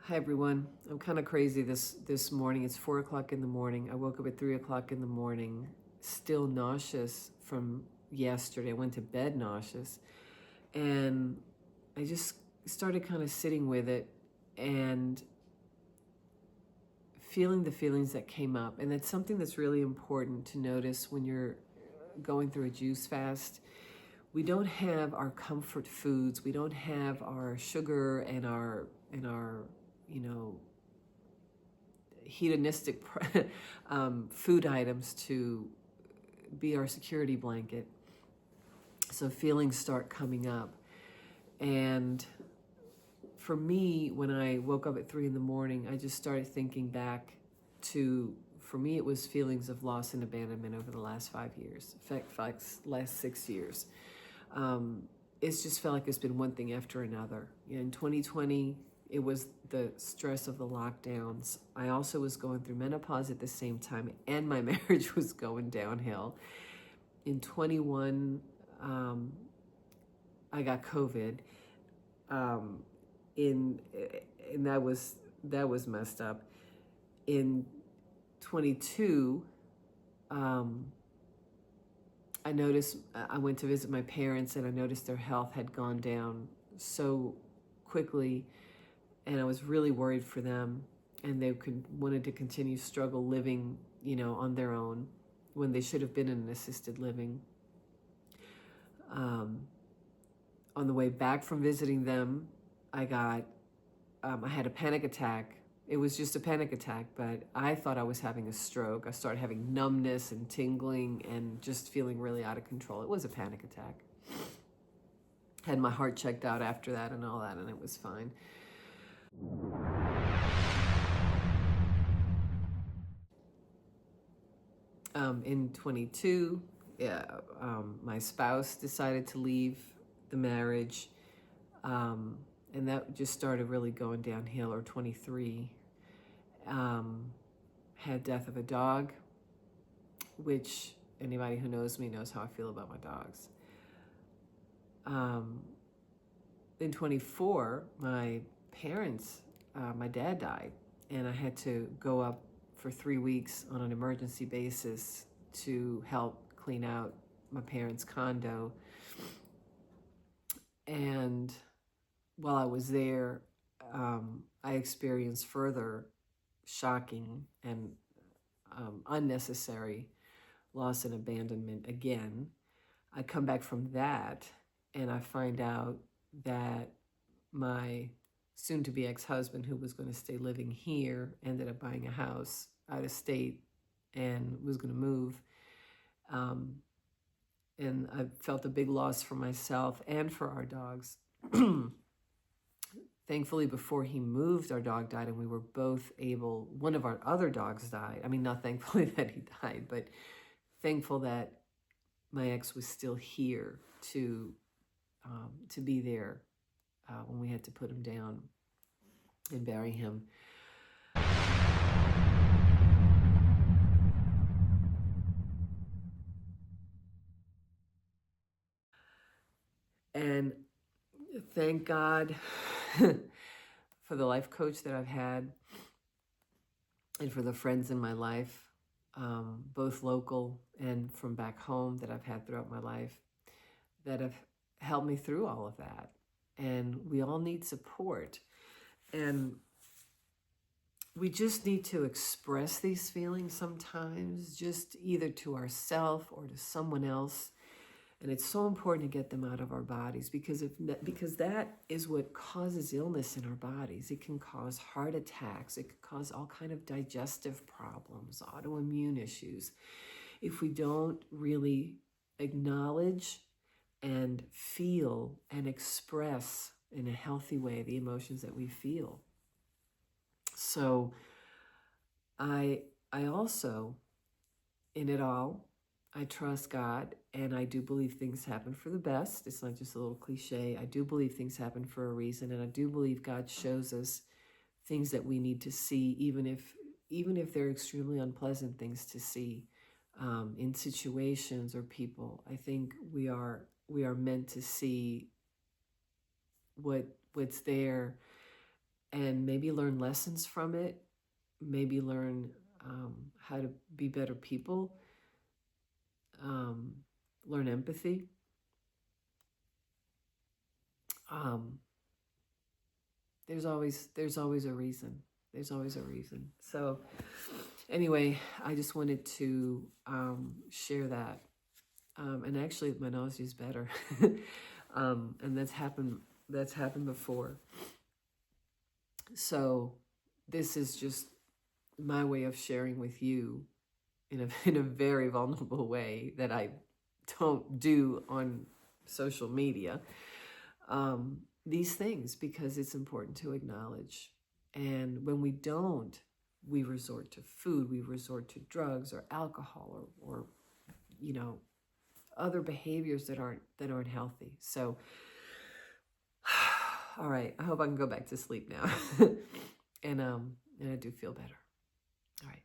Hi everyone. I'm kind of crazy this morning. It's 4 o'clock in the morning. I woke up at 3 o'clock in the morning, still nauseous from yesterday. I went to bed nauseous, and I just started kind of sitting with it and feeling the feelings that came up. And that's something that's really important to notice when you're going through a juice fast. We don't have our comfort foods. We don't have our sugar and our you know hedonistic food items to be our security blanket. So feelings start coming up. And for me, when I woke up at 3 in the morning, I just started thinking back to, for me, it was feelings of loss and abandonment over the last 5 years, in fact, last 6 years. It's just felt like it's been one thing after another. In 2020, it was the stress of the lockdowns. I also was going through menopause at the same time, and my marriage was going downhill. In 21, I got COVID, and that was messed up. In 22, I noticed, I went to visit my parents, and I noticed their health had gone down so quickly, and I was really worried for them, and they wanted to continue struggle living, on their own when they should have been in an assisted living. On the way back from visiting them, I had a panic attack. It was just a panic attack, but I thought I was having a stroke. I started having numbness and tingling and just feeling really out of control. It was a panic attack. Had my heart checked out after that and all that, and it was fine. In 22, my spouse decided to leave the marriage, and that just started really going downhill. Or 23, had death of a dog, which anybody who knows me knows how I feel about my dogs. In 24, my dad died, and I had to go up for 3 weeks on an emergency basis to help clean out my parents' condo. And while I was there, I experienced further shocking and unnecessary loss and abandonment again. I come back from that, and I find out that my soon-to-be ex-husband, who was going to stay living here, ended up buying a house out of state and was going to move. And I felt a big loss for myself and for our dogs. Thankfully, before he moved, our dog died, and we were both able, one of our other dogs died. I mean, not thankfully that he died, but thankful that my ex was still here to be there when we had to put him down and bury him. And thank God for the life coach that I've had, and for the friends in my life, both local and from back home, that I've had throughout my life, that have helped me through all of that. And we all need support. And we just need to express these feelings sometimes, just either to ourselves or to someone else. And it's so important to get them out of our bodies, because that is what causes illness in our bodies. It can cause heart attacks. It can cause all kind of digestive problems, autoimmune issues, if we don't really acknowledge and feel and express in a healthy way the emotions that we feel. So I also, in it all, I trust God, and I do believe things happen for the best. It's not just a little cliche. I do believe things happen for a reason, and I do believe God shows us things that we need to see, even if they're extremely unpleasant things to see, in situations or people. I think we are meant to see what's there, and maybe learn lessons from it, maybe learn how to be better people, learn empathy. There's always a reason. There's always a reason. So anyway, I just wanted to share that. And actually, my nausea is better, and that's happened before. So this is just my way of sharing with you in a very vulnerable way that I don't do on social media, these things, because it's important to acknowledge. And when we don't, we resort to food, we resort to drugs or alcohol or other behaviors that aren't healthy. So all right, I hope I can go back to sleep now. And I do feel better. All right.